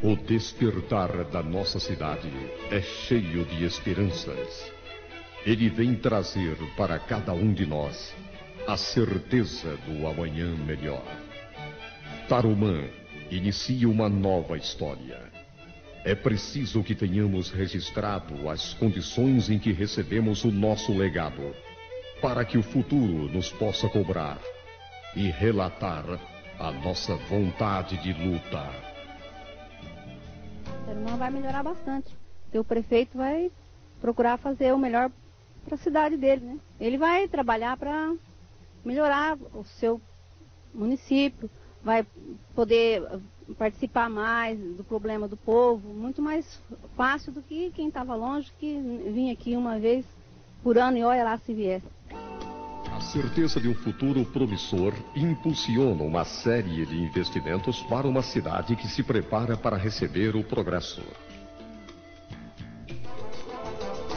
O despertar da nossa cidade é cheio de esperanças. Ele vem trazer para cada um de nós a certeza do amanhã melhor. Tarumã inicia uma nova história. É preciso que tenhamos registrado as condições em que recebemos o nosso legado, para que o futuro nos possa cobrar e relatar a nossa vontade de luta. Tarumã vai melhorar bastante. O prefeito vai procurar fazer o melhor para a cidade dele, né? Ele vai trabalhar para melhorar o seu município, vai poder participar mais do problema do povo, muito mais fácil do que quem estava longe, que vinha aqui uma vez por ano e olha lá se viesse. A certeza de um futuro promissor impulsiona uma série de investimentos para uma cidade que se prepara para receber o progresso.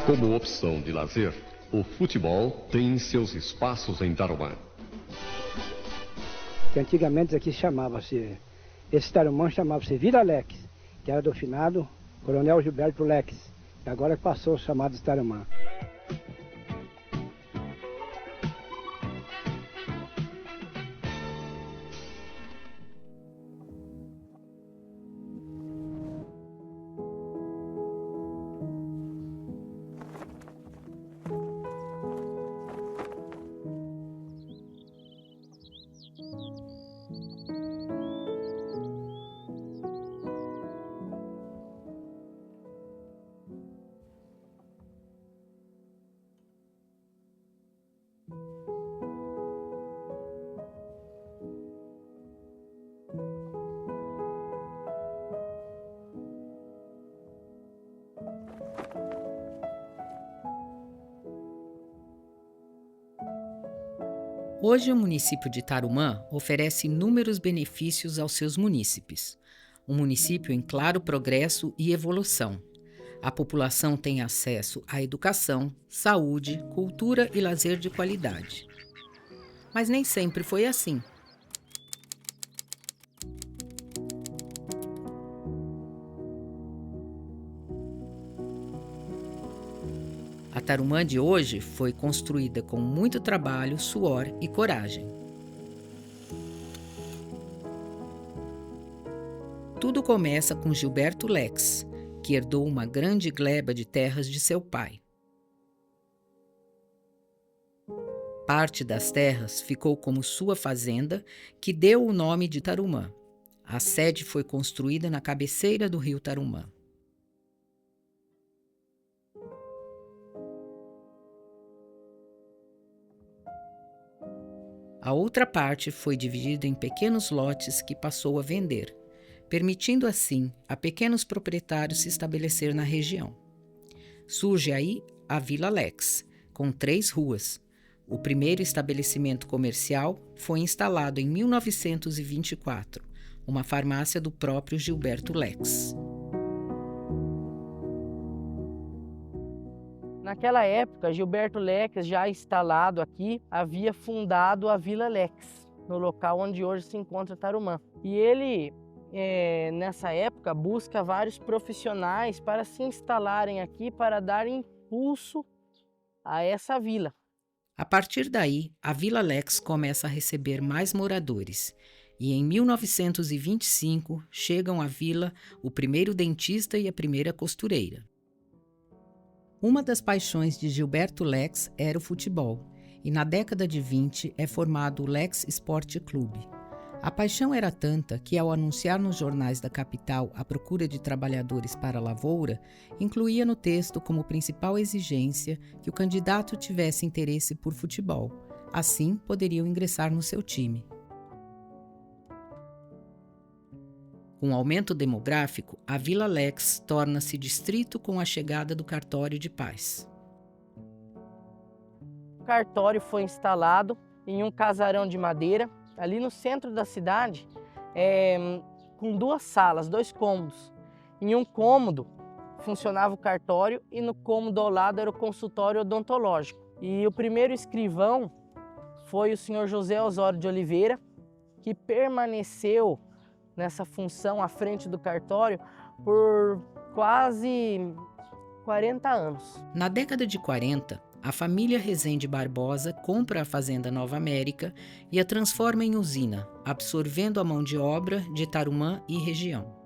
Como opção de lazer, o futebol tem seus espaços em Tarumã. Que antigamente aqui chamava-se, esse Tarumã chamava-se Vila Lex, que era do finado Coronel Gilberto Lex, e agora passou a chamar de Tarumã. Hoje, o município de Tarumã oferece inúmeros benefícios aos seus munícipes. Um município em claro progresso e evolução. A população tem acesso à educação, saúde, cultura e lazer de qualidade. Mas nem sempre foi assim. A Tarumã de hoje foi construída com muito trabalho, suor e coragem. Tudo começa com Gilberto Lex, que herdou uma grande gleba de terras de seu pai. Parte das terras ficou como sua fazenda, que deu o nome de Tarumã. A sede foi construída na cabeceira do rio Tarumã. A outra parte foi dividida em pequenos lotes que passou a vender, permitindo assim a pequenos proprietários se estabelecer na região. Surge aí a Vila Lex, com 3 ruas. O primeiro estabelecimento comercial foi instalado em 1924, uma farmácia do próprio Gilberto Lex. Naquela época, Gilberto Lex, já instalado aqui, havia fundado a Vila Lex, no local onde hoje se encontra Tarumã. E ele, nessa época, busca vários profissionais para se instalarem aqui, para dar impulso a essa vila. A partir daí, a Vila Lex começa a receber mais moradores. E em 1925, chegam à vila o primeiro dentista e a primeira costureira. Uma das paixões de Gilberto Lex era o futebol, e na década de 20 é formado o Lex Esporte Clube. A paixão era tanta que, ao anunciar nos jornais da capital a procura de trabalhadores para a lavoura, incluía no texto como principal exigência que o candidato tivesse interesse por futebol. Assim, poderiam ingressar no seu time. Com o aumento demográfico, a Vila Lex torna-se distrito com a chegada do cartório de paz. O cartório foi instalado em um casarão de madeira, ali no centro da cidade, com 2 salas, 2 cômodos. Em um cômodo funcionava o cartório e no cômodo ao lado era o consultório odontológico. E o primeiro escrivão foi o senhor José Osório de Oliveira, que permaneceu nessa função à frente do cartório por quase 40 anos. Na década de 40, a família Rezende Barbosa compra a Fazenda Nova América e a transforma em usina, absorvendo a mão de obra de Tarumã e região.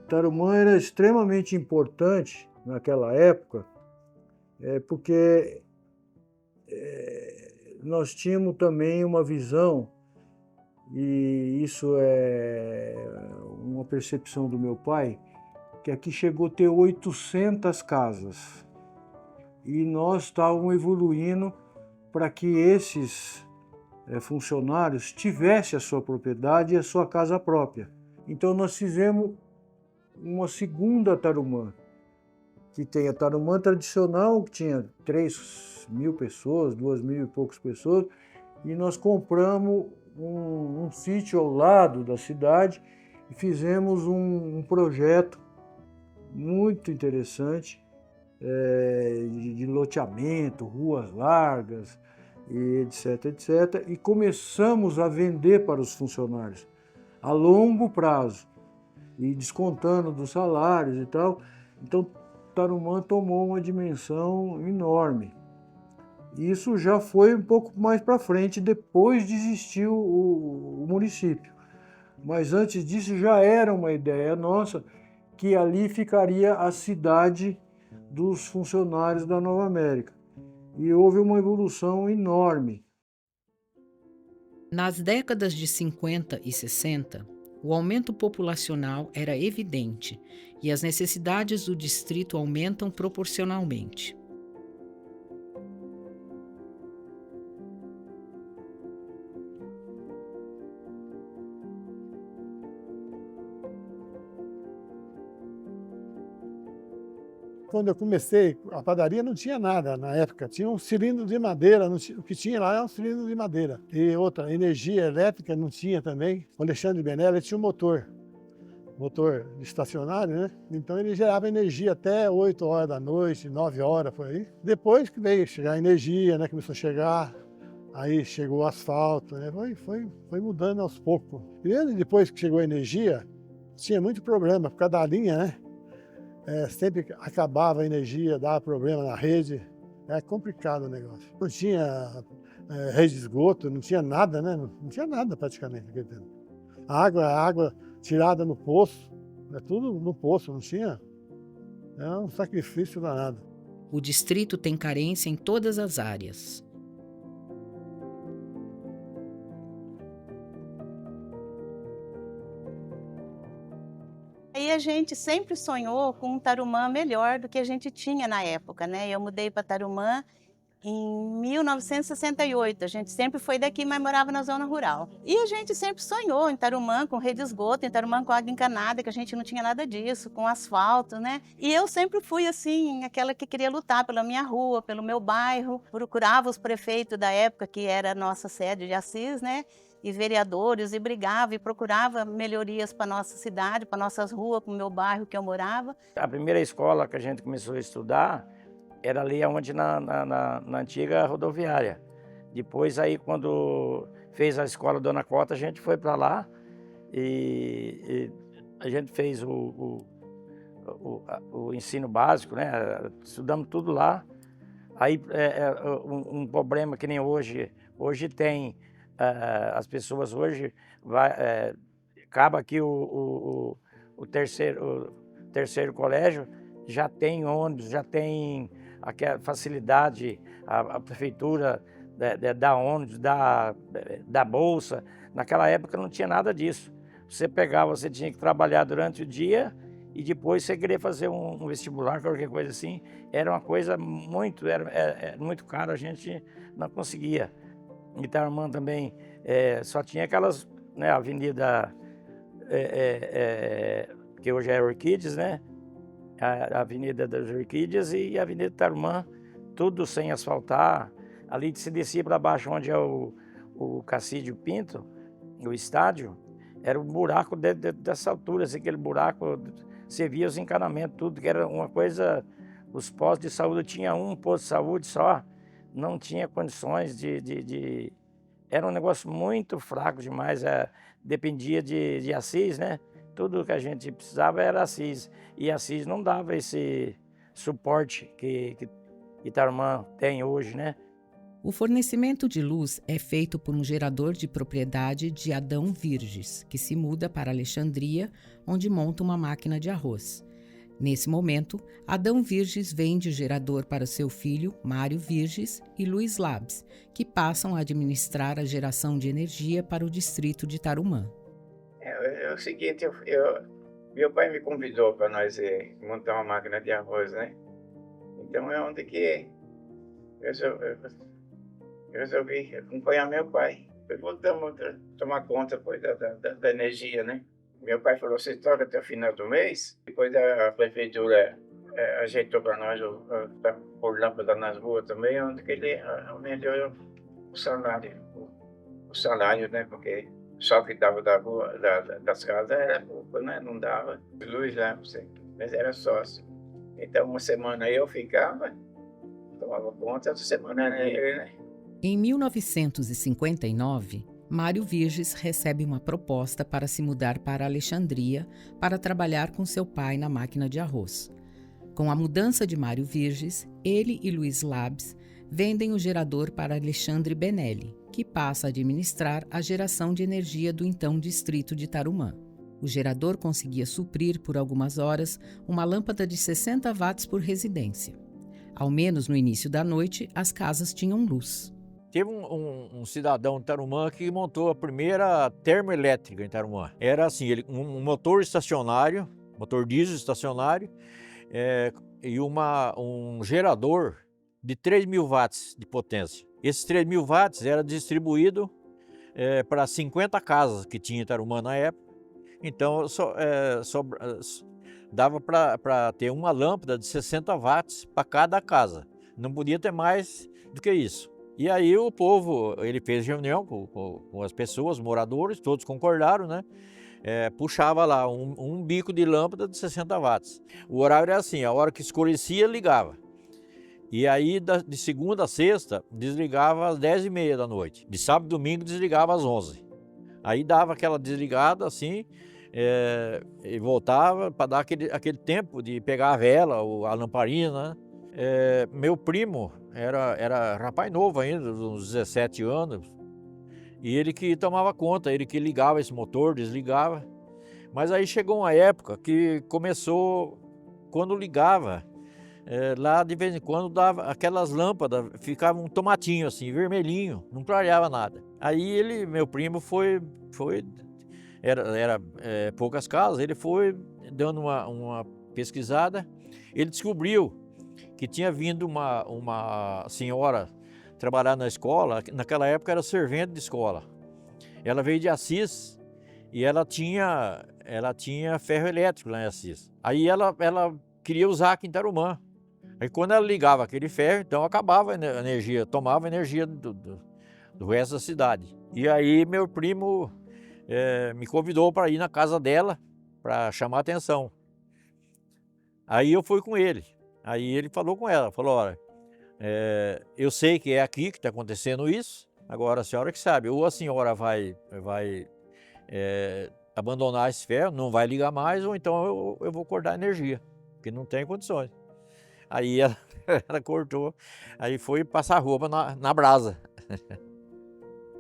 Tarumã era extremamente importante naquela época, porque nós tínhamos também uma visão, e isso é uma percepção do meu pai, que aqui chegou a ter 800 casas. E nós estávamos evoluindo para que esses funcionários tivessem a sua propriedade e a sua casa própria. Então nós fizemos uma segunda Tarumã, que tem a Tarumã tradicional, que tinha 3.000 pessoas, 2.000 e poucas pessoas, e nós compramos um sítio ao lado da cidade e fizemos um projeto muito interessante de loteamento, ruas largas, e etc, etc. E começamos a vender para os funcionários a longo prazo, e descontando dos salários e tal. Então, Tarumã tomou uma dimensão enorme. Isso já foi um pouco mais para frente, depois de existir o município. Mas antes disso já era uma ideia nossa que ali ficaria a cidade dos funcionários da Nova América. E houve uma evolução enorme. Nas décadas de 50 e 60, o aumento populacional era evidente e as necessidades do distrito aumentam proporcionalmente. Quando eu comecei, a padaria não tinha nada na época, tinha um cilindro de madeira, o que tinha lá era um cilindro de madeira. E outra, energia elétrica não tinha também. O Alexandre Benelli tinha um motor estacionário, né? Então ele gerava energia até 8 horas da noite, 9 horas, por aí. Depois que veio chegar a energia, né? Começou a chegar, aí chegou o asfalto, né? Foi mudando aos poucos. E depois que chegou a energia, tinha muito problema por causa da linha, né? Sempre acabava a energia, dava problema na rede, é complicado o negócio. Não tinha rede de esgoto, não tinha nada, né? Não tinha nada praticamente naquele tempo. A água tirada no poço, tudo no poço, não tinha. É um sacrifício danado. O distrito tem carência em todas as áreas. E a gente sempre sonhou com um Tarumã melhor do que a gente tinha na época, né? Eu mudei para Tarumã em 1968. A gente sempre foi daqui, mas morava na zona rural. E a gente sempre sonhou em Tarumã com rede de esgoto, em Tarumã com água encanada, que a gente não tinha nada disso, com asfalto, né? E eu sempre fui assim, aquela que queria lutar pela minha rua, pelo meu bairro. Procurava os prefeitos da época, que era a nossa sede de Assis, né? E vereadores, e brigava e procurava melhorias para nossa cidade, para nossas ruas, para o meu bairro que eu morava. A primeira escola que a gente começou a estudar era ali onde na antiga rodoviária. Depois aí quando fez a escola Dona Cota, a gente foi para lá e a gente fez o ensino básico, né? Estudamos tudo lá. Aí um problema que nem hoje tem. As pessoas hoje, acaba que o terceiro colégio já tem ônibus, já tem aquela facilidade, a prefeitura dá ônibus, dá bolsa. Naquela época não tinha nada disso. Você tinha que trabalhar durante o dia e depois você queria fazer um vestibular, qualquer coisa assim. Era uma coisa muito caro, a gente não conseguia. Em Tarumã também só tinha aquelas, né, avenida que hoje é Orquídeas, né? A Avenida das Orquídeas e a Avenida Tarumã, tudo sem asfaltar. Ali se descia para baixo onde é o Cacídio Pinto, o estádio, Era um buraco dessa altura, assim, aquele buraco, você via os encanamentos, tudo, que era uma coisa... Os postos de saúde, tinha um posto de saúde só, não tinha condições de... Era um negócio muito fraco demais, dependia de Assis, né? Tudo que a gente precisava era Assis, e Assis não dava esse suporte que Tarumã tem hoje, né? O fornecimento de luz é feito por um gerador de propriedade de Adão Virges, que se muda para Alexandria, onde monta uma máquina de arroz. Nesse momento, Adão Virges vende o gerador para seu filho, Mário Virges, e Luiz Labs, que passam a administrar a geração de energia para o distrito de Tarumã. É o seguinte, meu pai me convidou para nós montar uma máquina de arroz, né? Então é onde que eu resolvi acompanhar meu pai. Depois voltamos a tomar conta depois da energia, né? Meu pai falou, você toca até o final do mês. Depois a prefeitura ajeitou para nós pôr lâmpada nas ruas também, onde que ele aumentou o salário, né? Porque só que dava das casas era pouco, né? Não dava luz lá, mas era sócio. Então uma semana eu ficava, tomava conta, outra semana era ele, né? Em 1959, Mário Virges recebe uma proposta para se mudar para Alexandria para trabalhar com seu pai na máquina de arroz. Com a mudança de Mário Virges, ele e Luiz Labs vendem o gerador para Alexandre Benelli, que passa a administrar a geração de energia do então distrito de Tarumã. O gerador conseguia suprir por algumas horas uma lâmpada de 60 watts por residência. Ao menos no início da noite, as casas tinham luz. Teve um cidadão de Tarumã que montou a primeira termoelétrica em Tarumã. Era assim, um motor estacionário, motor diesel estacionário, e um gerador de 3.000 watts de potência. Esses 3.000 watts era distribuído para 50 casas que tinha em Tarumã na época. Então dava para ter uma lâmpada de 60 watts para cada casa. Não podia ter mais do que isso. E aí o povo, ele fez reunião com as pessoas, moradores, todos concordaram, né? Puxava lá um bico de lâmpada de 60 watts. O horário era assim, a hora que escurecia, ligava. E aí de segunda a sexta, desligava às 10h30 da noite. De sábado e domingo, desligava às 11h. Aí dava aquela desligada assim, e voltava para dar aquele tempo de pegar a vela, a lamparina, né? Meu primo era rapaz novo ainda, uns 17 anos, e ele que tomava conta, ele que ligava esse motor, desligava. Mas aí chegou uma época que começou, quando ligava, lá de vez em quando dava aquelas lâmpadas, ficava um tomatinho assim, vermelhinho, não clareava nada. Aí meu primo era poucas casas, ele foi dando uma pesquisada, ele descobriu que tinha vindo uma senhora trabalhar na escola, naquela época era servente de escola. Ela veio de Assis e ela tinha ferro elétrico lá em Assis. Aí ela queria usar aqui em Tarumã. Aí quando ela ligava aquele ferro, então acabava a energia, tomava a energia do resto da cidade. E aí meu primo me convidou para ir na casa dela para chamar a atenção. Aí eu fui com ele. Aí ele falou com ela, falou, olha, eu sei que é aqui que está acontecendo isso, agora a senhora que sabe, ou a senhora vai abandonar esse ferro, não vai ligar mais, ou então eu vou cortar a energia, porque não tem condições. Aí ela cortou, aí foi passar roupa na brasa.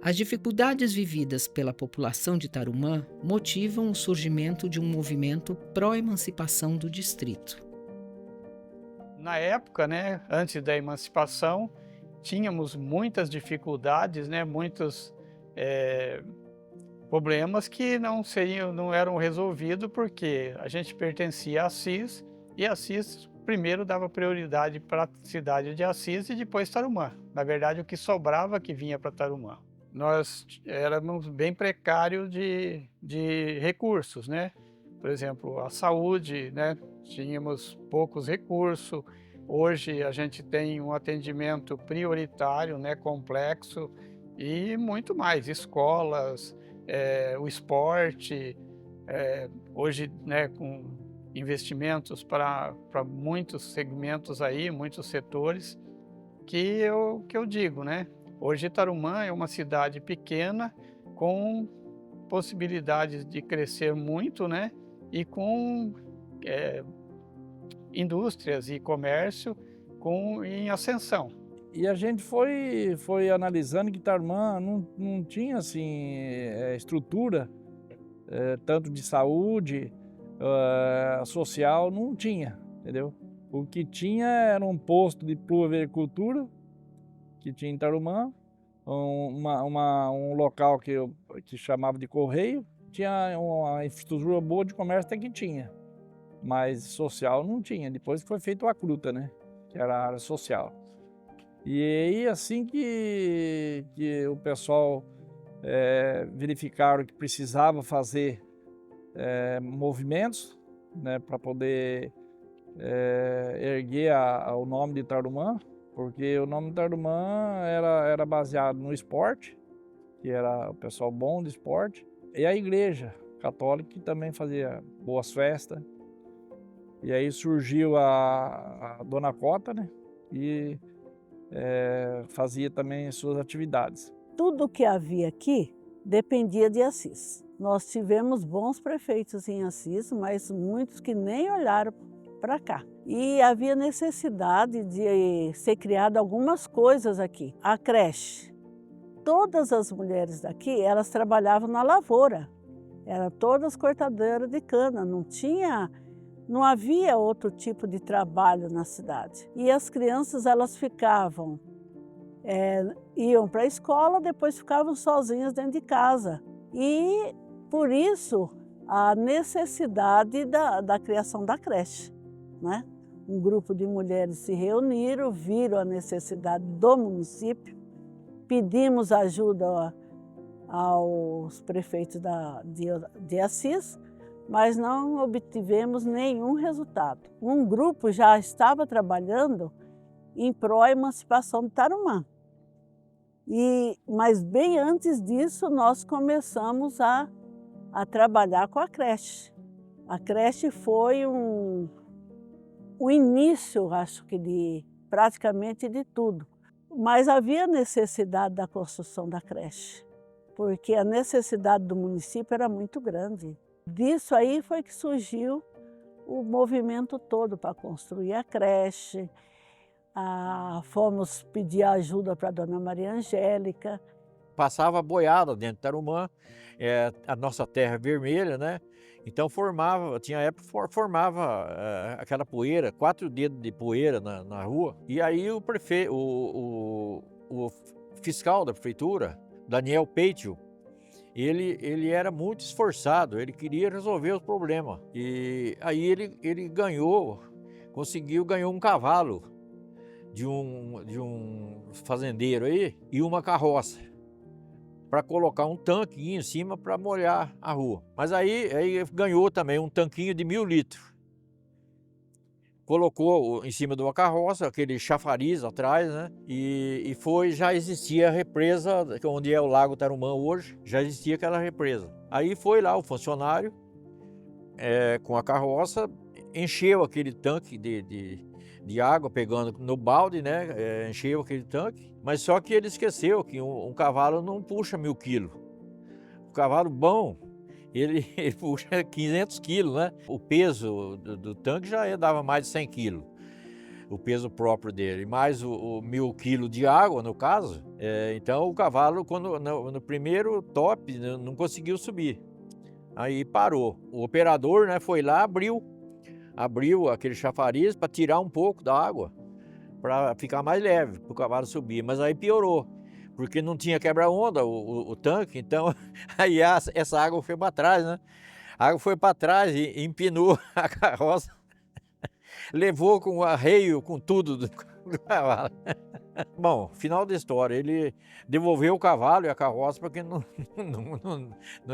As dificuldades vividas pela população de Tarumã motivam o surgimento de um movimento pró-emancipação do distrito. Na época, né, antes da emancipação, tínhamos muitas dificuldades, né, muitos problemas que não eram resolvidos porque a gente pertencia a Assis e Assis primeiro dava prioridade para a cidade de Assis e depois Tarumã. Na verdade, o que sobrava que vinha para Tarumã. Nós éramos bem precários de recursos, né? Por exemplo, a saúde, né? Tínhamos poucos recursos. Hoje a gente tem um atendimento prioritário, né? Complexo e muito mais. Escolas, o esporte, hoje, né, com investimentos para muitos segmentos aí, muitos setores, que eu digo, né? Hoje Tarumã é uma cidade pequena com possibilidades de crescer muito, né? E com indústrias e comércio em ascensão. E a gente foi analisando que Tarumã não tinha assim, estrutura, tanto de saúde, social, não tinha, entendeu? O que tinha era um posto de pluvericultura, que tinha em Tarumã, um local que chamava de correio, tinha uma infraestrutura boa de comércio até que tinha, mas social não tinha. Depois foi feito a Acruta, né? Que era a área social. E aí, assim que o pessoal verificaram que precisava fazer movimentos, né, para poder erguer o nome de Tarumã, porque o nome de Tarumã era baseado no esporte, que era o pessoal bom de esporte, e a igreja católica, que também fazia boas festas. E aí surgiu a Dona Cota, né? E fazia também suas atividades. Tudo que havia aqui dependia de Assis. Nós tivemos bons prefeitos em Assis, mas muitos que nem olharam para cá. E havia necessidade de ser criada algumas coisas aqui. A creche. Todas as mulheres daqui, elas trabalhavam na lavoura. Eram todas cortadoras de cana, não havia outro tipo de trabalho na cidade. E as crianças, elas ficavam, iam para a escola, depois ficavam sozinhas dentro de casa. E, por isso, a necessidade da criação da creche, né? Um grupo de mulheres se reuniram, viram a necessidade do município, pedimos ajuda aos prefeitos de Assis, mas não obtivemos nenhum resultado. Um grupo já estava trabalhando em pró-emancipação de Tarumã. Mas bem antes disso, nós começamos a trabalhar com a creche. A creche foi o início, acho que, praticamente de tudo. Mas havia necessidade da construção da creche, porque a necessidade do município era muito grande. Disso aí foi que surgiu o movimento todo para construir a creche. Fomos pedir ajuda para a Dona Maria Angélica. Passava boiada dentro de Tarumã, a nossa terra vermelha, né? Então tinha época que formava aquela poeira, 4 dedos de poeira na rua. E aí o prefeito, o fiscal da prefeitura, Daniel Peitio, ele era muito esforçado, ele queria resolver os problemas. E aí ele conseguiu ganhar um cavalo de um fazendeiro aí e uma carroça para colocar um tanque em cima para molhar a rua. Mas aí ganhou também um tanquinho de 1000 litros. Colocou em cima de uma carroça, aquele chafariz atrás, né? E já existia a represa, onde é o Lago Tarumã hoje, já existia aquela represa. Aí foi lá o funcionário, com a carroça, encheu aquele tanque de água, pegando no balde, né? Encheu aquele tanque, mas só que ele esqueceu que um cavalo não puxa 1000 quilos. O cavalo bom, ele puxa 500 quilos, né? O peso do tanque já dava mais de 100 quilos, o peso próprio dele, mais o 1000 quilos de água, no caso. Então o cavalo, no primeiro top, não conseguiu subir. Aí parou. O operador, né, foi lá, abriu aquele chafariz para tirar um pouco da água, para ficar mais leve, para o cavalo subir. Mas aí piorou, porque não tinha quebra-onda o tanque, então aí essa água foi para trás, né? A água foi para trás e empinou a carroça, levou com o arreio, com tudo do cavalo. Bom, final da história, ele devolveu o cavalo e a carroça porque não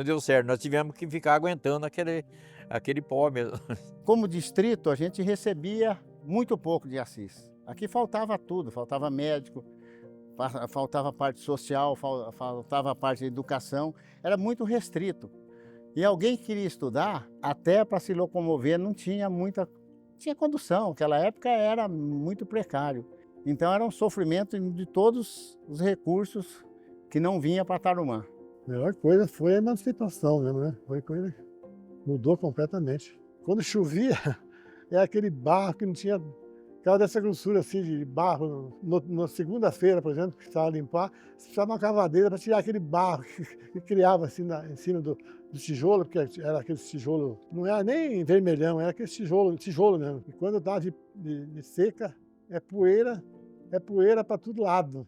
deu certo. Nós tivemos que ficar aguentando aquele pó mesmo. Como distrito, a gente recebia muito pouco de Assis. Aqui faltava tudo, faltava médico, faltava a parte social, faltava a parte de educação, era muito restrito. E alguém que queria estudar, até para se locomover, não tinha tinha condução, naquela época era muito precário. Então era um sofrimento de todos os recursos que não vinha para Tarumã. A melhor coisa foi a emancipação mesmo, né? Foi coisa que mudou completamente. Quando chovia, era aquele barro que não tinha... Aquela dessa grossura assim de barro, na segunda-feira, por exemplo, que precisava limpar, você precisava uma cavadeira para tirar aquele barro que criava assim em cima do tijolo, porque era aquele tijolo, não era nem vermelhão, era aquele tijolo mesmo. E quando estava de seca, é poeira para todo lado.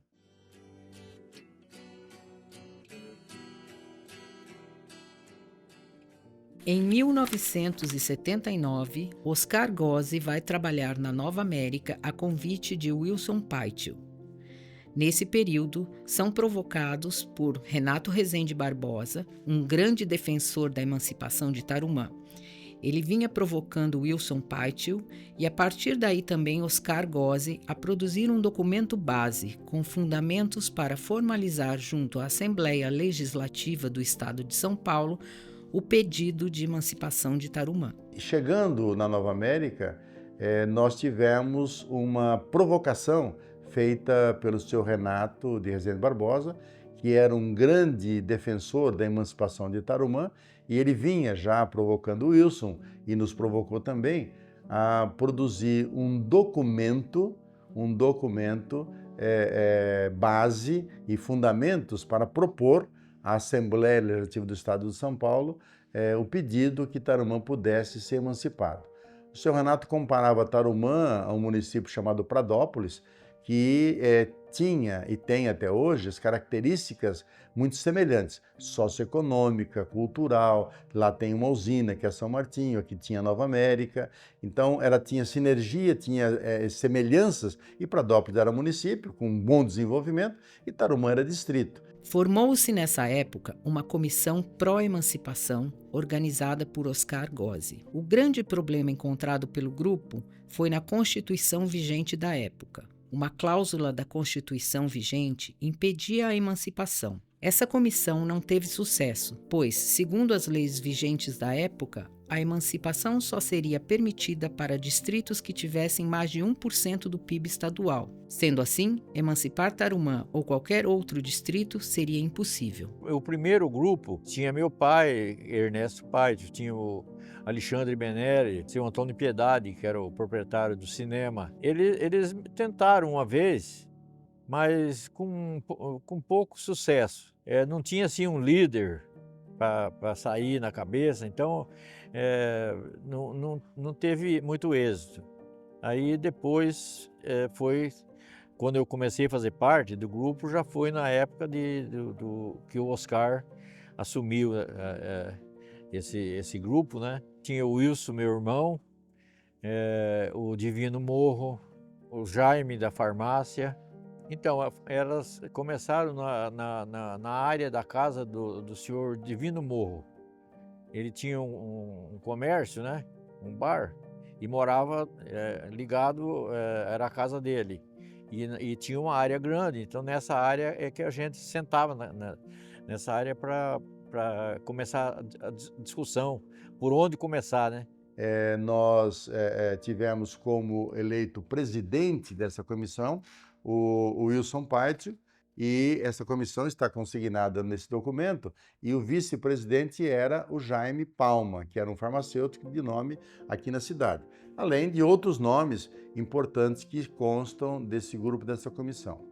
Em 1979, Oscar Gozzi vai trabalhar na Nova América a convite de Wilson Paitil. Nesse período, são provocados por Renato Rezende Barbosa, um grande defensor da emancipação de Tarumã. Ele vinha provocando Wilson Paitil e, a partir daí também, Oscar Gozzi a produzir um documento base com fundamentos para formalizar junto à Assembleia Legislativa do Estado de São Paulo o pedido de emancipação de Tarumã. Chegando na Nova América, nós tivemos uma provocação feita pelo senhor Renato de Rezende Barbosa, que era um grande defensor da emancipação de Tarumã, e ele vinha já provocando Wilson, e nos provocou também, a produzir um documento base e fundamentos para propor à Assembleia Legislativa do Estado de São Paulo o pedido que Tarumã pudesse ser emancipado. O senhor Renato comparava Tarumã a um município chamado Pradópolis, que tinha e tem até hoje as características muito semelhantes, socioeconômica, cultural. Lá tem uma usina que é São Martinho, aqui tinha Nova América, então ela tinha sinergia, tinha semelhanças, e Pradópolis era município com um bom desenvolvimento e Tarumã era distrito. Formou-se nessa época uma comissão pró-emancipação organizada por Oscar Gozzi. O grande problema encontrado pelo grupo foi na Constituição vigente da época. Uma cláusula da Constituição vigente impedia a emancipação. Essa comissão não teve sucesso, pois, segundo as leis vigentes da época, a emancipação só seria permitida para distritos que tivessem mais de 1% do PIB estadual. Sendo assim, emancipar Tarumã ou qualquer outro distrito seria impossível. O primeiro grupo tinha meu pai, Ernesto Paitil, tinha o Alexandre Beneri, o Antônio Piedade, que era o proprietário do cinema. Eles tentaram uma vez, mas com pouco sucesso. Não tinha assim um líder para sair na cabeça, então não teve muito êxito. Aí depois quando eu comecei a fazer parte do grupo, já foi na época que o Oscar assumiu esse grupo, né? Tinha o Wilson, meu irmão, o Divino Morro, o Jaime da farmácia. Então, elas começaram na área da casa do senhor Divino Morro. Ele tinha um comércio, né? Um bar, e morava ligado, era a casa dele. E tinha uma área grande, então nessa área é que a gente sentava nessa área para começar a discussão, por onde começar, né? Nós tivemos como eleito presidente dessa comissão o Wilson Paitil, e essa comissão está consignada nesse documento, e o vice-presidente era o Jaime Palma, que era um farmacêutico de nome aqui na cidade, além de outros nomes importantes que constam desse grupo, dessa comissão.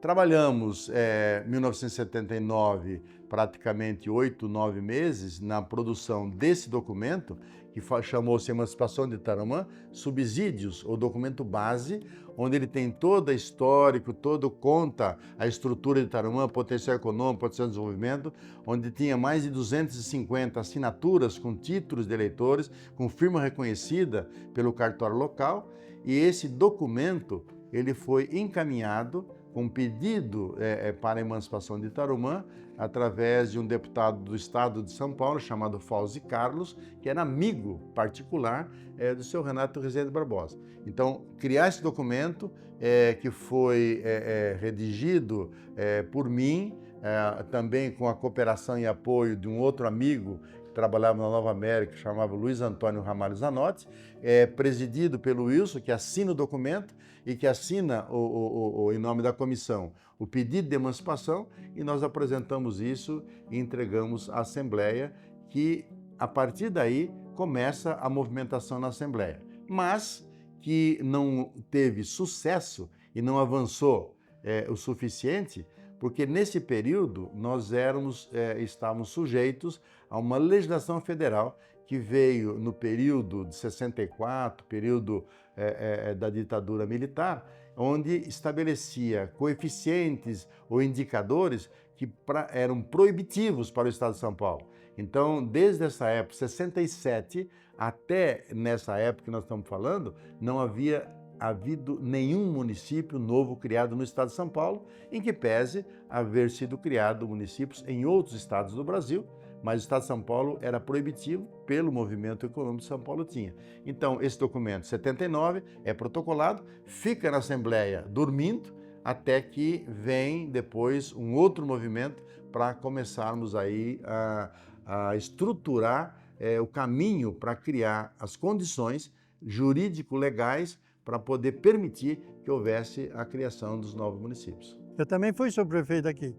Trabalhamos em 1979, praticamente 8, 9 meses, na produção desse documento, que chamou-se Emancipação de Tarumã, Subsídios, o documento base, onde ele tem todo o histórico, conta a estrutura de Tarumã, potencial econômico, potencial de desenvolvimento, onde tinha mais de 250 assinaturas com títulos de eleitores, com firma reconhecida pelo cartório local, e esse documento ele foi encaminhado com pedido para a emancipação de Tarumã, através de um deputado do estado de São Paulo, chamado Fauzi Carlos, que era amigo particular do seu Renato Rezende Barbosa. Então, criar esse documento, que foi redigido por mim, também com a cooperação e apoio de um outro amigo que trabalhava na Nova América, que chamava Luiz Antônio Ramalho Zanotti, presidido pelo Wilson, que assina o documento e que assina, em nome da comissão, o pedido de emancipação, e nós apresentamos isso e entregamos à Assembleia, que, a partir daí, começa a movimentação na Assembleia. Mas que não teve sucesso e não avançou o suficiente, porque nesse período nós estávamos sujeitos a uma legislação federal que veio no período de 64, período da ditadura militar, onde estabelecia coeficientes ou indicadores que eram proibitivos para o Estado de São Paulo. Então, desde essa época, 67, até nessa época que nós estamos falando, não havia havido nenhum município novo criado no Estado de São Paulo, em que pese haver sido criado municípios em outros estados do Brasil, mas o Estado de São Paulo era proibitivo pelo movimento econômico que São Paulo tinha. Então, esse documento, 79, é protocolado, fica na Assembleia dormindo, até que vem depois um outro movimento para começarmos aí a estruturar o caminho para criar as condições jurídico-legais para poder permitir que houvesse a criação dos novos municípios. Eu também fui subprefeito aqui,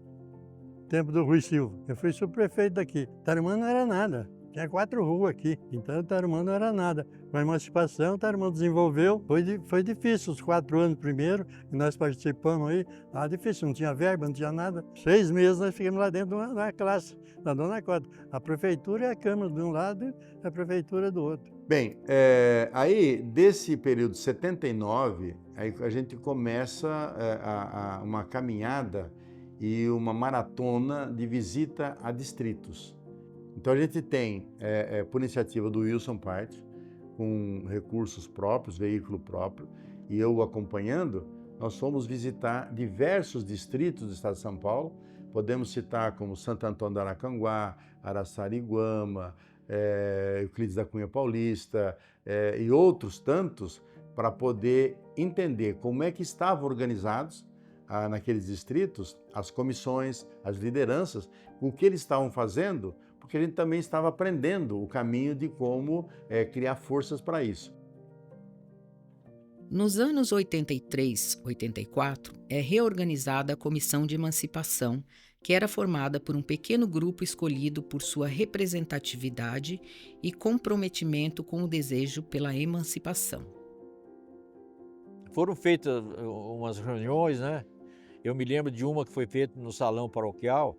tempo do Rui Silva. Eu fui subprefeito daqui. Tarumã não era nada. Tinha 4 ruas aqui, então Tarumã não era nada. Com a emancipação, Tarumã desenvolveu. Foi difícil os 4 anos primeiro, que nós participamos aí. Difícil, não tinha verba, não tinha nada. 6 meses nós ficamos lá dentro da classe, da Dona Cota. A prefeitura e a Câmara de um lado e a prefeitura do outro. Bem, aí desse período de 79, aí a gente começa uma caminhada e uma maratona de visita a distritos. Então a gente tem, por iniciativa do Wilson Parte, com recursos próprios, veículo próprio, e eu acompanhando, nós fomos visitar diversos distritos do estado de São Paulo. Podemos citar como Santo Antônio do Aracanguá, Araçariguama, Euclides da Cunha Paulista e outros tantos, para poder entender como é que estavam organizados naqueles distritos as comissões, as lideranças, o que eles estavam fazendo, porque a gente também estava aprendendo o caminho de como criar forças para isso. Nos anos 83, 84, é reorganizada a Comissão de Emancipação, que era formada por um pequeno grupo escolhido por sua representatividade e comprometimento com o desejo pela emancipação. Foram feitas umas reuniões, né? Eu me lembro de uma que foi feita no salão paroquial,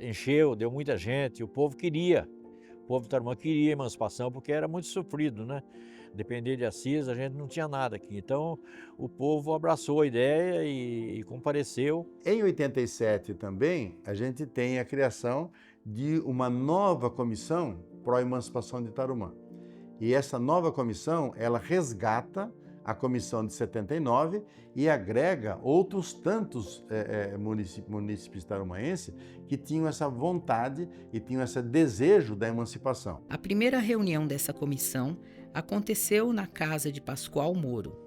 encheu, deu muita gente, o povo do Tarumã queria emancipação porque era muito sofrido, né? Depender de Assis, a gente não tinha nada aqui. Então, o povo abraçou a ideia e compareceu. Em 87 também, a gente tem a criação de uma nova comissão pró-emancipação de Tarumã. E essa nova comissão, ela resgata a comissão de 79 e agrega outros tantos munícipes tarumaenses que tinham essa vontade e tinham esse desejo da emancipação. A primeira reunião dessa comissão aconteceu na casa de Pascoal Moro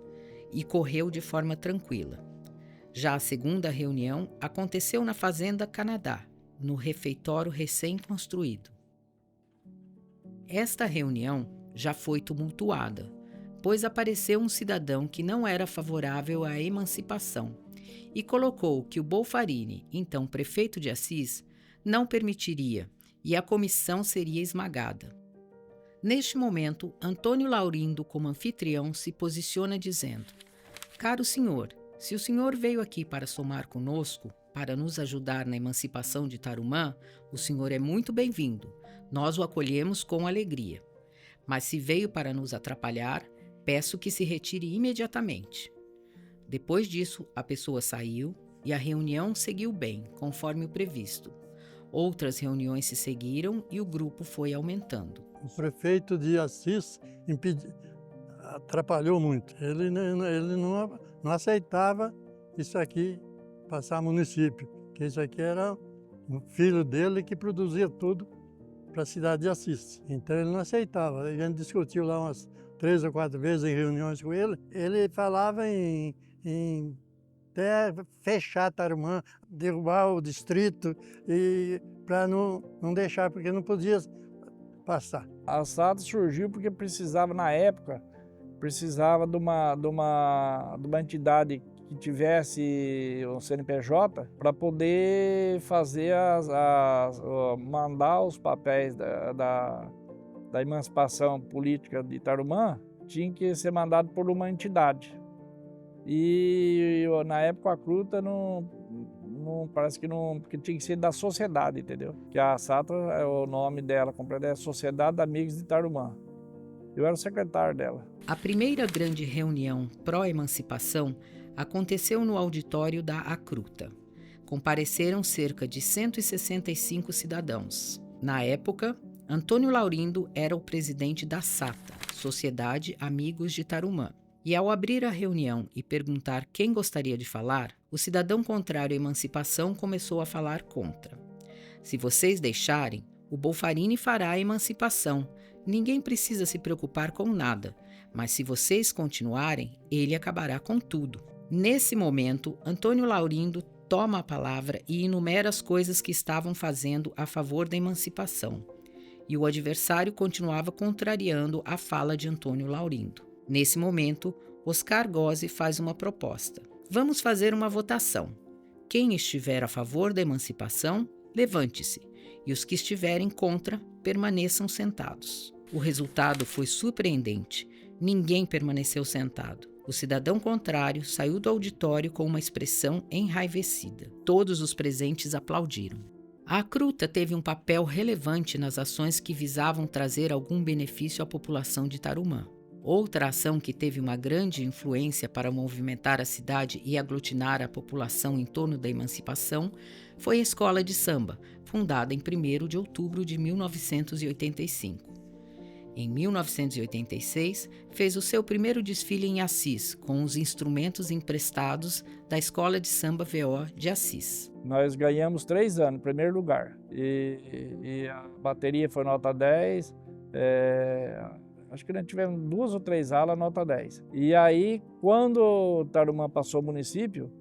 e correu de forma tranquila. Já a segunda reunião aconteceu na Fazenda Canadá, no refeitório recém-construído. Esta reunião já foi tumultuada, pois apareceu um cidadão que não era favorável à emancipação e colocou que o Bolfarini, então prefeito de Assis, não permitiria e a comissão seria esmagada. Neste momento, Antônio Laurindo, como anfitrião, se posiciona dizendo: "Caro senhor, se o senhor veio aqui para somar conosco, para nos ajudar na emancipação de Tarumã, o senhor é muito bem-vindo. Nós o acolhemos com alegria. Mas se veio para nos atrapalhar, peço que se retire imediatamente." Depois disso, a pessoa saiu e a reunião seguiu bem, conforme o previsto. Outras reuniões se seguiram e o grupo foi aumentando. O prefeito de Assis atrapalhou muito. Ele não aceitava isso aqui passar município, que isso aqui era um filho dele que produzia tudo para a cidade de Assis. Então ele não aceitava. A gente discutiu lá umas 3 ou 4 vezes em reuniões com ele. Ele falava em até fechar Tarumã, derrubar o distrito e para não deixar, porque não podia passar. A SATA surgiu porque precisava, na época, de uma entidade que tivesse o CNPJ para poder fazer mandar os papéis da emancipação política de Tarumã, tinha que ser mandado por uma entidade. E na época a CRUTA parece que não, porque tinha que ser da sociedade, entendeu? Que a SATA, o nome dela completo é Sociedade de Amigos de Tarumã. Eu era o secretário dela. A primeira grande reunião pró-emancipação aconteceu no auditório da ACRUTA. Compareceram cerca de 165 cidadãos. Na época, Antônio Laurindo era o presidente da SATA, Sociedade Amigos de Tarumã. E ao abrir a reunião e perguntar quem gostaria de falar, o cidadão contrário à emancipação começou a falar contra. Se vocês deixarem, o Bolfarini fará a emancipação. Ninguém precisa se preocupar com nada, mas se vocês continuarem, ele acabará com tudo. Nesse momento, Antônio Laurindo toma a palavra e enumera as coisas que estavam fazendo a favor da emancipação. E o adversário continuava contrariando a fala de Antônio Laurindo. Nesse momento, Oscar Gozzi faz uma proposta. Vamos fazer uma votação. Quem estiver a favor da emancipação, levante-se, e os que estiverem contra, permaneçam sentados. O resultado foi surpreendente. Ninguém permaneceu sentado. O cidadão contrário saiu do auditório com uma expressão enraivecida. Todos os presentes aplaudiram. A ACRUTA teve um papel relevante nas ações que visavam trazer algum benefício à população de Tarumã. Outra ação que teve uma grande influência para movimentar a cidade e aglutinar a população em torno da emancipação foi a Escola de Samba, fundada em 1º de outubro de 1985. Em 1986, fez o seu primeiro desfile em Assis, com os instrumentos emprestados da Escola de Samba VO de Assis. Nós ganhamos 3 anos, em primeiro lugar, e a bateria foi nota 10, acho que nós tivemos 2 ou 3 alas, nota 10. E aí, quando Tarumã passou o município,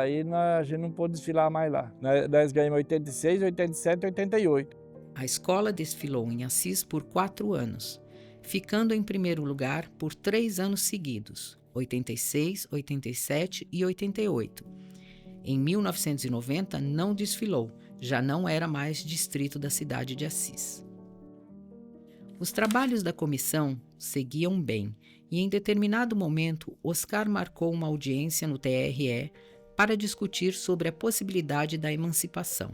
aí a gente não pôde desfilar mais lá. Nós ganhamos 86, 87 e 88. A escola desfilou em Assis por 4 anos, ficando em primeiro lugar por 3 anos seguidos, 86, 87 e 88. Em 1990 não desfilou, já não era mais distrito da cidade de Assis. Os trabalhos da comissão seguiam bem e, em determinado momento, Oscar marcou uma audiência no TRE para discutir sobre a possibilidade da emancipação.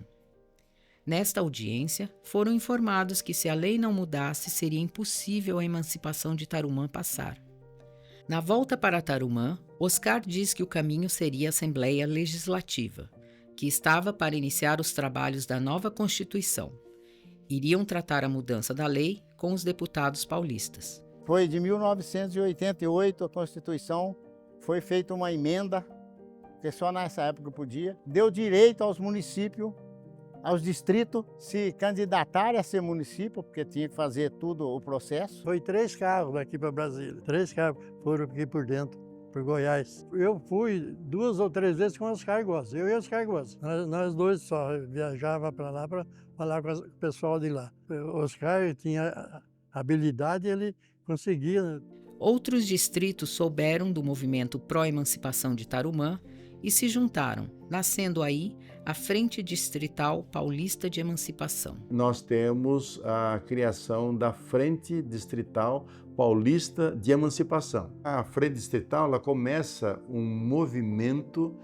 Nesta audiência, foram informados que se a lei não mudasse, seria impossível a emancipação de Tarumã passar. Na volta para Tarumã, Oscar diz que o caminho seria a Assembleia Legislativa, que estava para iniciar os trabalhos da nova Constituição. Iriam tratar a mudança da lei com os deputados paulistas. Foi de 1988 a Constituição, foi feita uma emenda, que só nessa época podia, deu direito aos municípios, aos distritos, se candidatarem a ser município, porque tinha que fazer tudo o processo. Foi 3 carros daqui para Brasília, 3 carros foram aqui por dentro, por Goiás. Eu fui 2 ou 3 vezes com o Oscar Gozzi, eu e o Oscar Gozzi. Nós dois só viajava para lá para falar com o pessoal de lá. O Oscar tinha habilidade, ele conseguia. Outros distritos souberam do movimento pró-emancipação de Tarumã e se juntaram, nascendo aí a Frente Distrital Paulista de Emancipação. Nós temos a criação da Frente Distrital Paulista de Emancipação. A Frente Distrital ela começa um movimento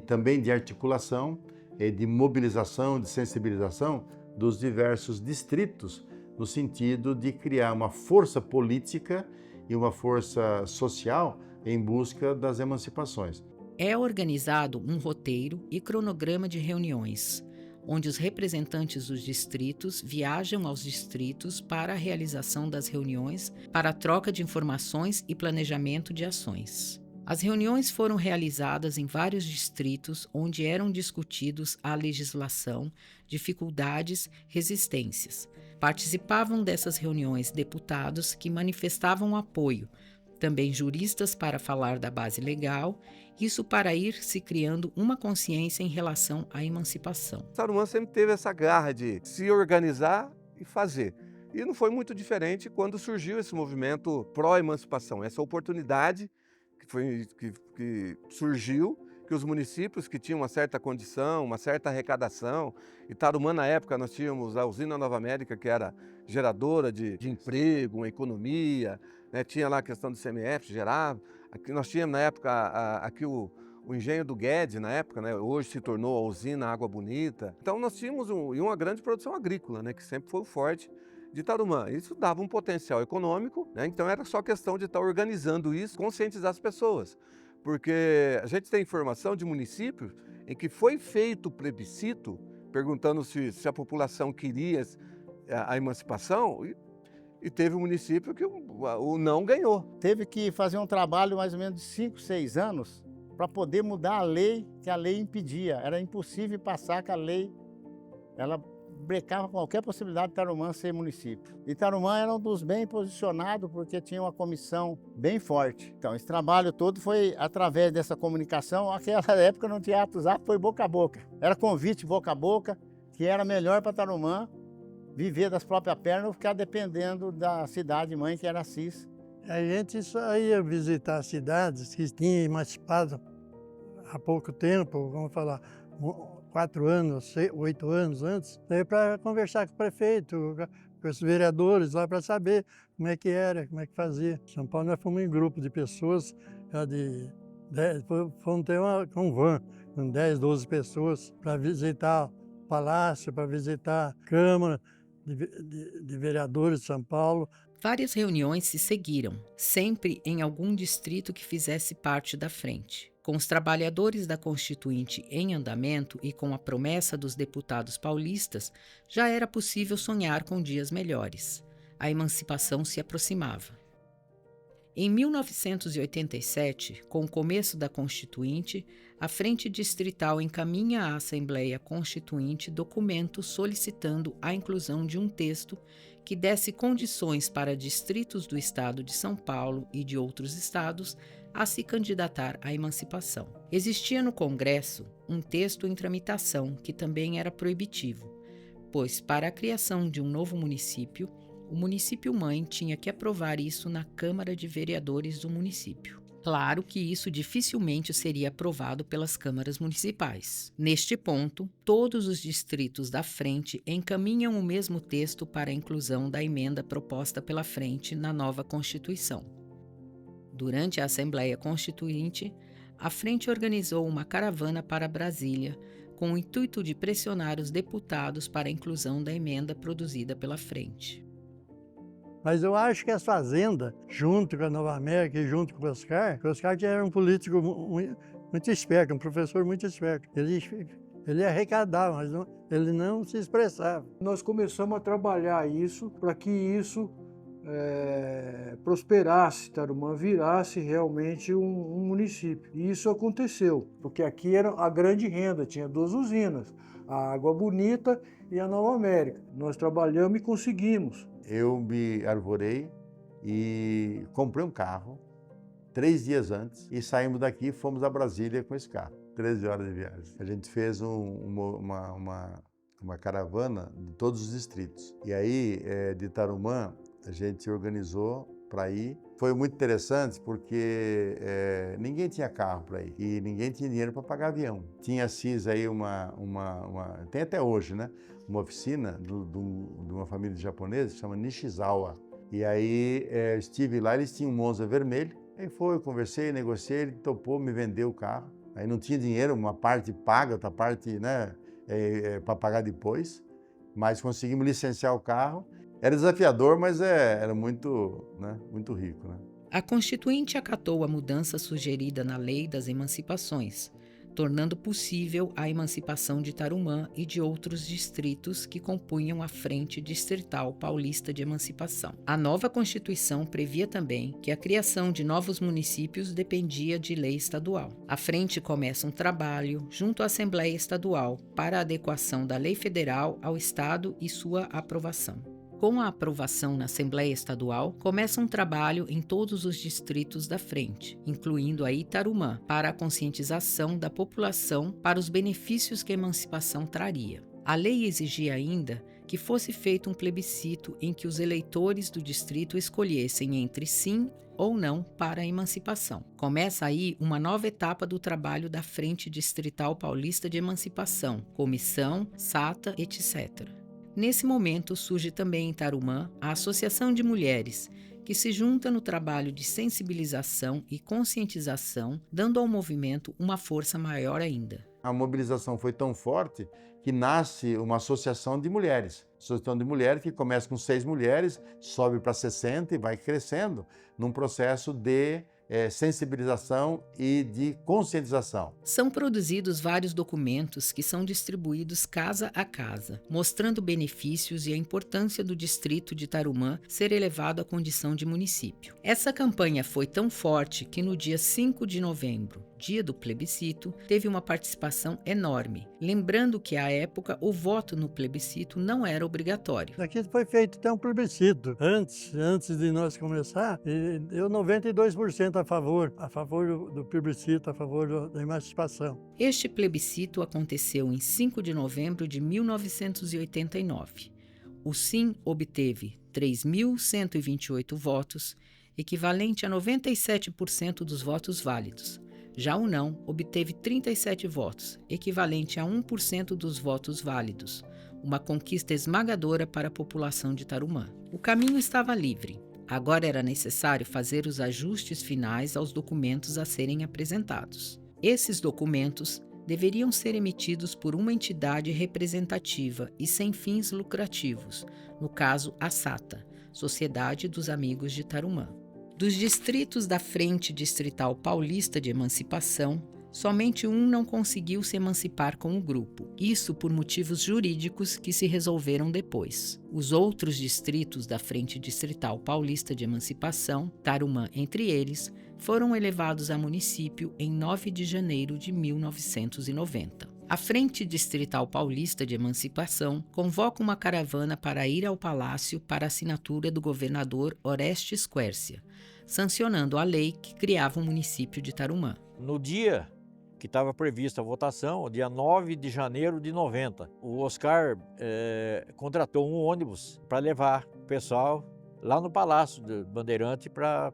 também de articulação, de mobilização, de sensibilização dos diversos distritos, no sentido de criar uma força política e uma força social em busca das emancipações. É organizado um roteiro e cronograma de reuniões, onde os representantes dos distritos viajam aos distritos para a realização das reuniões, para a troca de informações e planejamento de ações. As reuniões foram realizadas em vários distritos onde eram discutidos a legislação, dificuldades, resistências. Participavam dessas reuniões deputados que manifestavam apoio, também juristas para falar da base legal, isso para ir se criando uma consciência em relação à emancipação. Tarumã sempre teve essa garra de se organizar e fazer. E não foi muito diferente quando surgiu esse movimento pró-emancipação, essa oportunidade que surgiu, que os municípios que tinham uma certa condição, uma certa arrecadação, e Tarumã na época nós tínhamos a usina Nova América, que era geradora de emprego, uma economia, né? Tinha lá a questão do CMF, gerava. Aqui nós tínhamos na época aqui o engenho do Guedes, na época, né? Hoje se tornou a usina Água Bonita. Então nós tínhamos uma grande produção agrícola, né? Que sempre foi o forte de Tarumã. Isso dava um potencial econômico, né? Então era só questão de estar organizando isso, conscientizar as pessoas. Porque a gente tem informação de municípios em que foi feito plebiscito, perguntando se a população queria a emancipação, e teve um município que o não ganhou. Teve que fazer um trabalho mais ou menos de 5, 6 anos para poder mudar a lei que a lei impedia. Era impossível passar que a lei, ela brecava qualquer possibilidade de Tarumã ser município. E Tarumã era um dos bem posicionados porque tinha uma comissão bem forte. Então esse trabalho todo foi através dessa comunicação. Naquela época não tinha WhatsApp, foi boca a boca. Era convite boca a boca, que era melhor para Tarumã viver das próprias pernas ou ficar dependendo da cidade mãe, que era Assis. A gente só ia visitar cidades que tinham emancipado há pouco tempo, vamos falar, 4 anos, 8 anos antes, para conversar com o prefeito, com os vereadores lá, para saber como é que era, como é que fazia. Em São Paulo nós fomos em grupo de pessoas, fomos ter um van com 10, 12 pessoas para visitar o palácio, para visitar a Câmara de Vereadores de São Paulo. Várias reuniões se seguiram, sempre em algum distrito que fizesse parte da frente. Com os trabalhadores da Constituinte em andamento e com a promessa dos deputados paulistas, já era possível sonhar com dias melhores. A emancipação se aproximava. Em 1987, com o começo da Constituinte, a Frente Distrital encaminha à Assembleia Constituinte documento solicitando a inclusão de um texto que desse condições para distritos do estado de São Paulo e de outros estados a se candidatar à emancipação. Existia no Congresso um texto em tramitação que também era proibitivo, pois para a criação de um novo município, o município-mãe tinha que aprovar isso na Câmara de Vereadores do município. Claro que isso dificilmente seria aprovado pelas câmaras municipais. Neste ponto, todos os distritos da Frente encaminham o mesmo texto para a inclusão da emenda proposta pela Frente na nova Constituição. Durante a Assembleia Constituinte, a Frente organizou uma caravana para Brasília, com o intuito de pressionar os deputados para a inclusão da emenda produzida pela Frente. Mas eu acho que as fazendas, junto com a Nova América e junto com o Oscar que era um político muito esperto, um professor muito esperto. Ele arrecadava, mas ele não se expressava. Nós começamos a trabalhar isso para que isso prosperasse, Tarumã virasse realmente um município. E isso aconteceu, porque aqui era a grande renda, tinha 2 usinas, a Água Bonita e a Nova América. Nós trabalhamos e conseguimos. Eu me arvorei e comprei um carro 3 dias antes e saímos daqui e fomos a Brasília com esse carro. 13 horas de viagem. A gente fez uma caravana de todos os distritos. E aí, de Tarumã, a gente organizou para ir. Foi muito interessante porque ninguém tinha carro para ir e ninguém tinha dinheiro para pagar avião. Tinha Assis aí tem até hoje, né? Uma oficina de uma família de japoneses que chama Nishizawa. E aí estive lá, eles tinham um Monza vermelho. Aí eu conversei, negociei, ele topou, me vendeu o carro. Aí não tinha dinheiro, uma parte paga, outra parte, né, para pagar depois. Mas conseguimos licenciar o carro. Era desafiador, mas era muito rico, né? A Constituinte acatou a mudança sugerida na Lei das Emancipações, tornando possível a emancipação de Tarumã e de outros distritos que compunham a Frente Distrital Paulista de Emancipação. A nova Constituição previa também que a criação de novos municípios dependia de lei estadual. A Frente começa um trabalho junto à Assembleia Estadual para a adequação da lei federal ao Estado e sua aprovação. Com a aprovação na Assembleia Estadual, começa um trabalho em todos os distritos da Frente, incluindo a Itarumã, para a conscientização da população para os benefícios que a emancipação traria. A lei exigia ainda que fosse feito um plebiscito em que os eleitores do distrito escolhessem entre sim ou não para a emancipação. Começa aí uma nova etapa do trabalho da Frente Distrital Paulista de Emancipação, comissão, SATA, etc. Nesse momento surge também em Tarumã a Associação de Mulheres, que se junta no trabalho de sensibilização e conscientização, dando ao movimento uma força maior ainda. A mobilização foi tão forte que nasce uma associação de mulheres. Associação de mulheres que começa com 6 mulheres, sobe para 60 e vai crescendo num processo de sensibilização e de conscientização. São produzidos vários documentos que são distribuídos casa a casa, mostrando benefícios e a importância do distrito de Tarumã ser elevado à condição de município. Essa campanha foi tão forte que no dia 5 de novembro, dia do plebiscito, teve uma participação enorme, lembrando que à época o voto no plebiscito não era obrigatório. Aqui foi feito até um plebiscito. Antes de nós começar, deu 92% a favor do plebiscito, a favor da emancipação. Este plebiscito aconteceu em 5 de novembro de 1989. O sim obteve 3.128 votos, equivalente a 97% dos votos válidos. Já o não obteve 37 votos, equivalente a 1% dos votos válidos, uma conquista esmagadora para a população de Tarumã. O caminho estava livre. Agora era necessário fazer os ajustes finais aos documentos a serem apresentados. Esses documentos deveriam ser emitidos por uma entidade representativa e sem fins lucrativos, no caso a SATA, Sociedade dos Amigos de Tarumã. Dos distritos da Frente Distrital Paulista de Emancipação, somente um não conseguiu se emancipar com o grupo, isso por motivos jurídicos que se resolveram depois. Os outros distritos da Frente Distrital Paulista de Emancipação, Tarumã entre eles, foram elevados a município em 9 de janeiro de 1990. A Frente Distrital Paulista de Emancipação convoca uma caravana para ir ao palácio para assinatura do governador Orestes Quércia, sancionando a lei que criava o município de Tarumã. No dia que estava prevista a votação, dia 9 de janeiro de 90, o Oscar contratou um ônibus para levar o pessoal lá no Palácio do Bandeirante para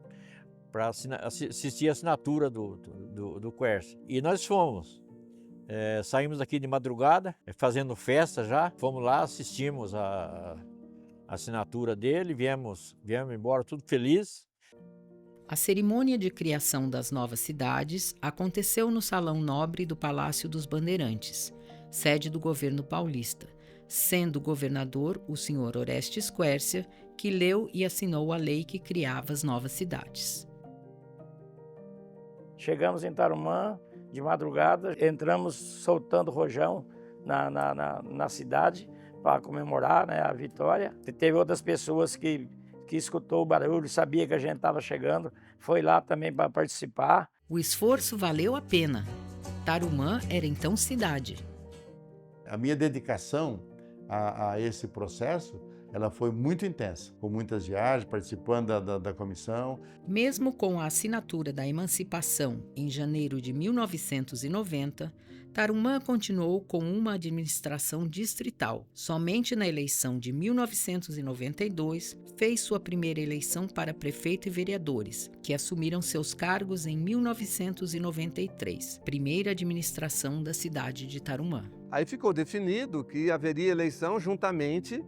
assistir a assinatura do Quércia. E nós fomos. Saímos daqui de madrugada, fazendo festa já, fomos lá, assistimos a assinatura dele, viemos embora tudo feliz. A cerimônia de criação das novas cidades aconteceu no Salão Nobre do Palácio dos Bandeirantes, sede do governo paulista, sendo o governador o senhor Orestes Quércia, que leu e assinou a lei que criava as novas cidades. Chegamos em Tarumã, de madrugada, entramos soltando rojão na cidade para comemorar, né, a vitória. Teve outras pessoas que escutou o barulho, sabia que a gente estava chegando, foi lá também para participar. O esforço valeu a pena. Tarumã era então cidade. A minha dedicação a esse processo, ela foi muito intensa, com muitas viagens, participando da comissão. Mesmo com a assinatura da emancipação em janeiro de 1990, Tarumã continuou com uma administração distrital. Somente na eleição de 1992 fez sua primeira eleição para prefeito e vereadores, que assumiram seus cargos em 1993, primeira administração da cidade de Tarumã. Aí ficou definido que haveria eleição juntamente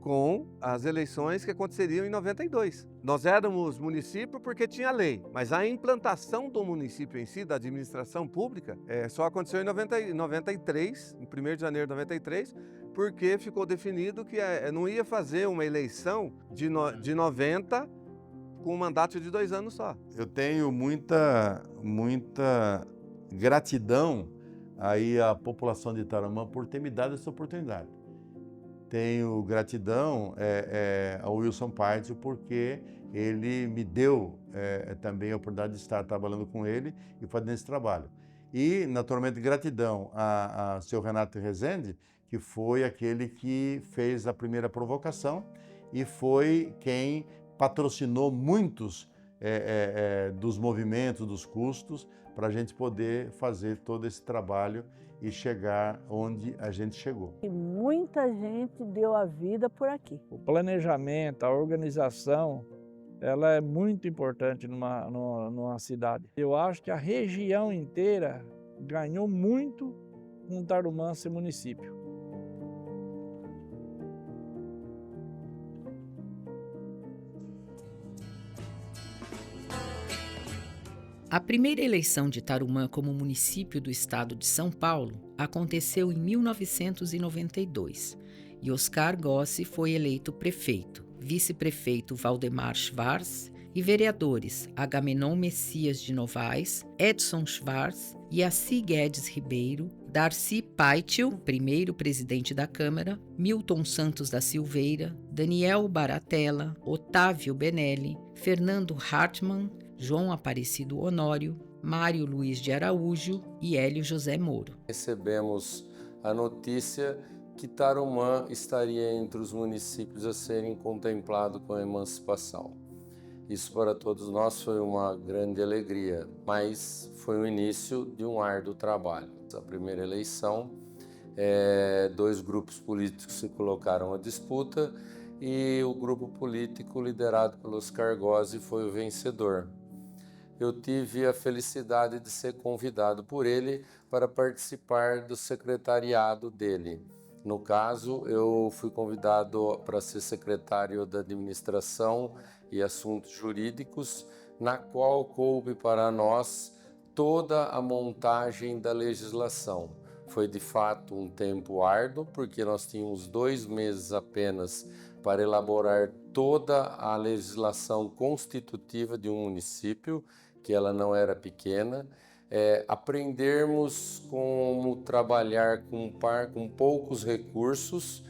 com as eleições que aconteceriam em 92. Nós éramos município porque tinha lei, mas a implantação do município em si, da administração pública, só aconteceu em 93, em 1º de janeiro de 93, porque ficou definido que não ia fazer uma eleição de 90 com um mandato de 2 anos só. Eu tenho muita gratidão aí a população de Tarumã por ter me dado essa oportunidade. Tenho gratidão ao Wilson Paitio porque ele me deu também a oportunidade de estar trabalhando com ele e fazendo esse trabalho. E, naturalmente, gratidão ao seu Renato Rezende, que foi aquele que fez a primeira provocação e foi quem patrocinou muitos dos movimentos, dos custos, para a gente poder fazer todo esse trabalho e chegar onde a gente chegou. E muita gente deu a vida por aqui. O planejamento, a organização, ela é muito importante numa cidade. Eu acho que a região inteira ganhou muito com Tarumã ser município. A primeira eleição de Tarumã como município do estado de São Paulo aconteceu em 1992 e Oscar Gossi foi eleito prefeito, vice-prefeito Valdemar Schwarz e vereadores Agamenon Messias de Novaes, Edson Schwarz, Yaci Guedes Ribeiro, Darcy Paitio, primeiro presidente da Câmara, Milton Santos da Silveira, Daniel Baratella, Otávio Benelli, Fernando Hartmann, João Aparecido Honório, Mário Luiz de Araújo e Hélio José Moro. Recebemos a notícia que Tarumã estaria entre os municípios a serem contemplados com a emancipação. Isso para todos nós foi uma grande alegria, mas foi o início de um árduo trabalho. A primeira eleição, 2 grupos políticos se colocaram à disputa e o grupo político liderado pelo Oscar Gossi foi o vencedor. Eu tive a felicidade de ser convidado por ele para participar do secretariado dele. No caso, eu fui convidado para ser secretário da Administração e Assuntos Jurídicos, na qual coube para nós toda a montagem da legislação. Foi de fato um tempo árduo, porque nós tínhamos 2 meses apenas para elaborar toda a legislação constitutiva de um município, que ela não era pequena, aprendermos como trabalhar com poucos recursos,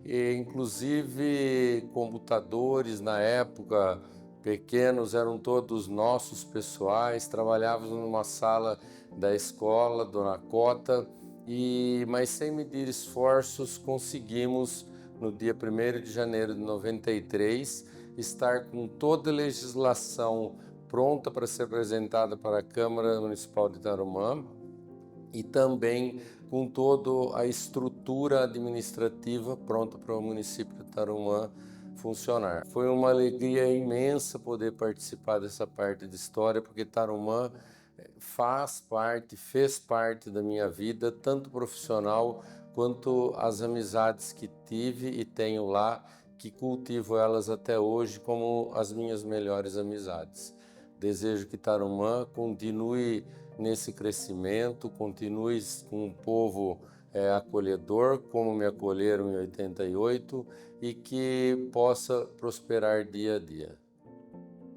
inclusive computadores na época, pequenos, eram todos nossos pessoais, trabalhávamos numa sala da escola, Dona Cota, mas sem medir esforços conseguimos, no dia 1º de janeiro de 93, estar com toda a legislação pronta para ser apresentada para a Câmara Municipal de Tarumã e também com toda a estrutura administrativa pronta para o município de Tarumã funcionar. Foi uma alegria imensa poder participar dessa parte de história, porque Tarumã fez parte da minha vida, tanto profissional quanto as amizades que tive e tenho lá, que cultivo elas até hoje como as minhas melhores amizades. Desejo que Tarumã continue nesse crescimento, continue com um povo acolhedor, como me acolheram em 88, e que possa prosperar dia a dia.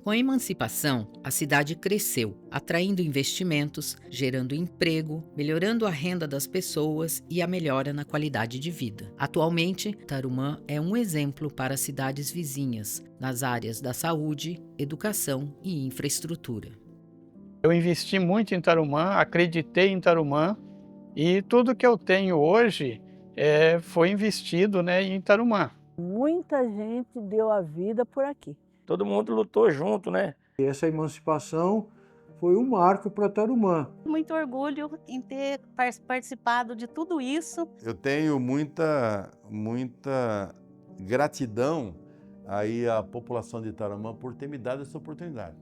Com a emancipação, a cidade cresceu, atraindo investimentos, gerando emprego, melhorando a renda das pessoas e a melhora na qualidade de vida. Atualmente, Tarumã é um exemplo para cidades vizinhas, nas áreas da saúde, educação e infraestrutura. Eu investi muito em Tarumã, acreditei em Tarumã e tudo que eu tenho hoje foi investido, em Tarumã. Muita gente deu a vida por aqui. Todo mundo lutou junto, né? E essa emancipação foi um marco para Tarumã. Muito orgulho em ter participado de tudo isso. Eu tenho muita gratidão aí à população de Tarumã por ter me dado essa oportunidade.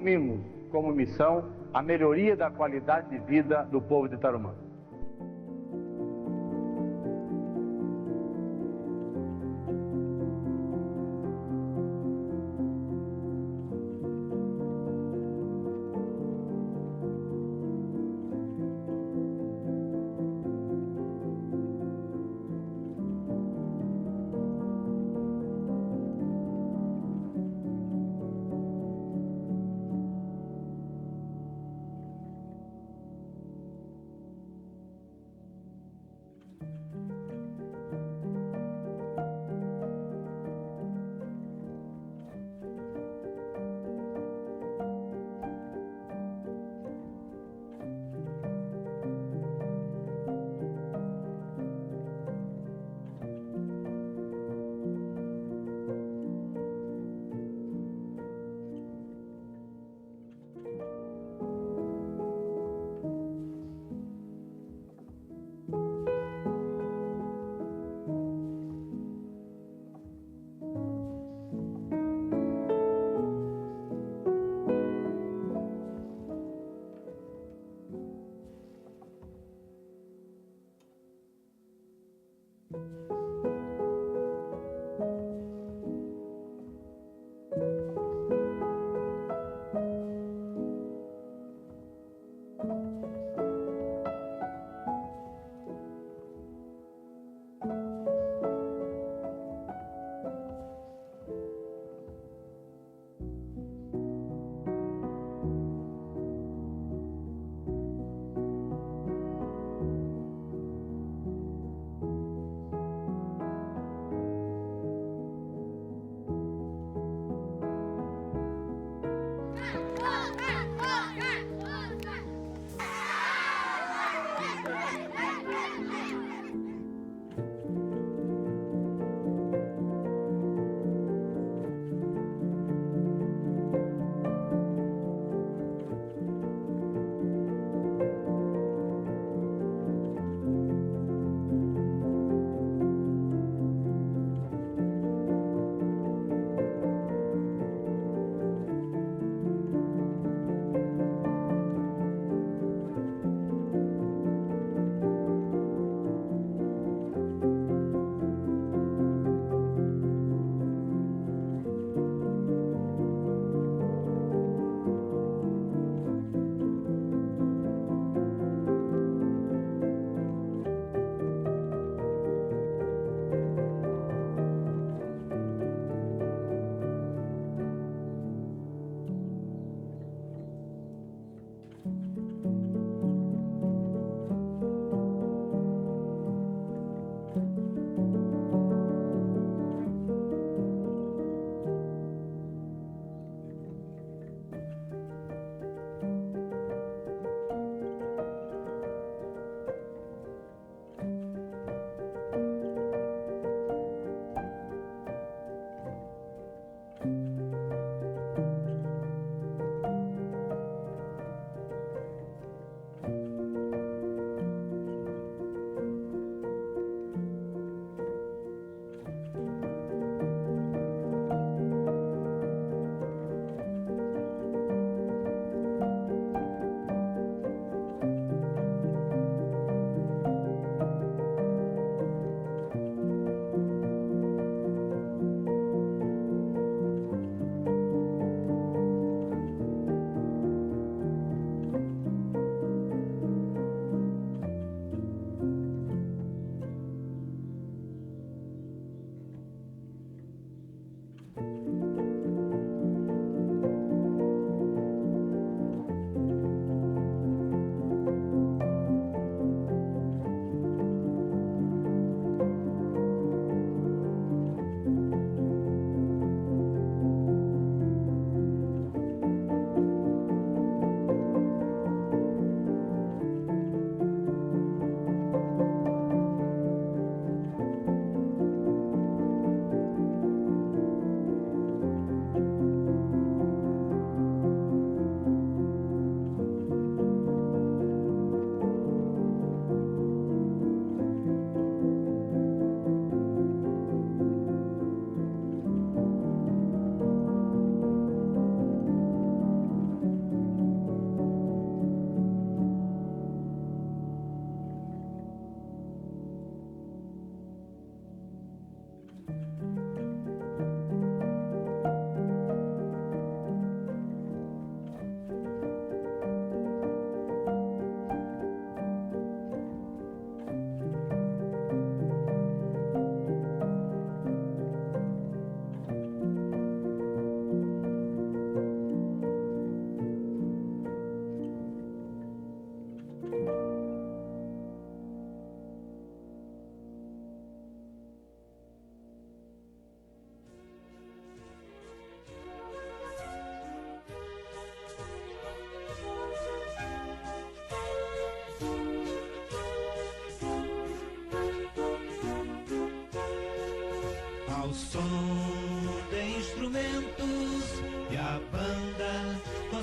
assumimos como missão a melhoria da qualidade de vida do povo de Tarumã.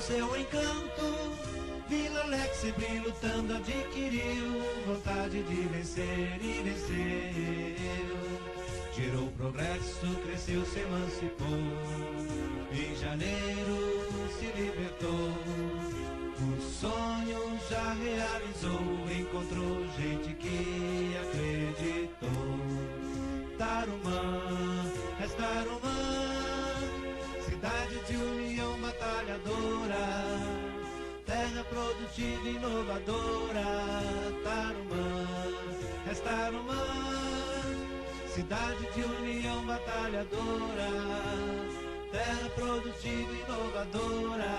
seu encanto, Vila Lex sempre lutando adquiriu vontade de vencer e venceu. Gerou progresso, cresceu, se emancipou, em janeiro se libertou. O sonho já realizou, encontrou gente que acreditou. Tarumã, és Tarumã, cidade de união batalhadora, terra produtiva e inovadora. Tarumã, és Tarumã, cidade de união batalhadora, terra produtiva e inovadora.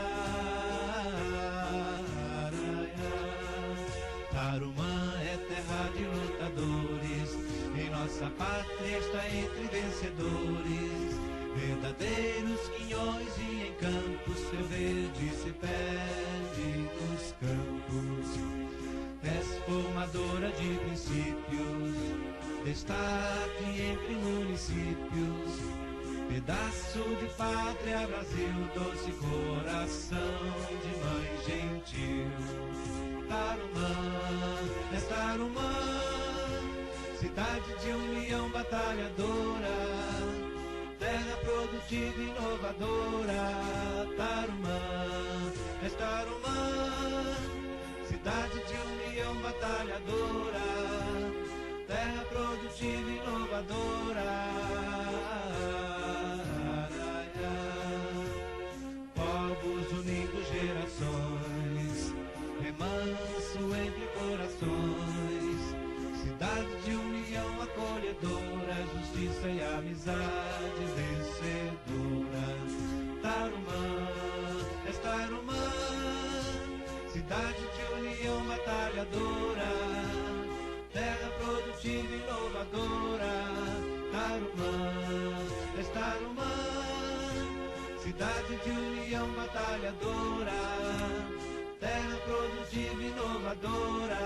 Tarumã é terra de lutadores, em nossa pátria está entre vencedores. Verdadeiros quinhões e encantos, seu verde se perde nos campos. És formadora de princípios, destaque entre municípios. Pedaço de pátria, Brasil, doce coração de mãe gentil. Tarumã, és Tarumã, cidade de união batalhadora, terra produtiva e inovadora. Tarumã, és Tarumã, cidade de união batalhadora, terra produtiva e inovadora. Povos unindo gerações, remanso entre corações, cidade de união acolhedora, justiça e amizade vencedora. Tarumã, és Tarumã, cidade de união batalhadora, terra produtiva e inovadora. Tarumã, és Tarumã, cidade de união batalhadora, terra produtiva e inovadora.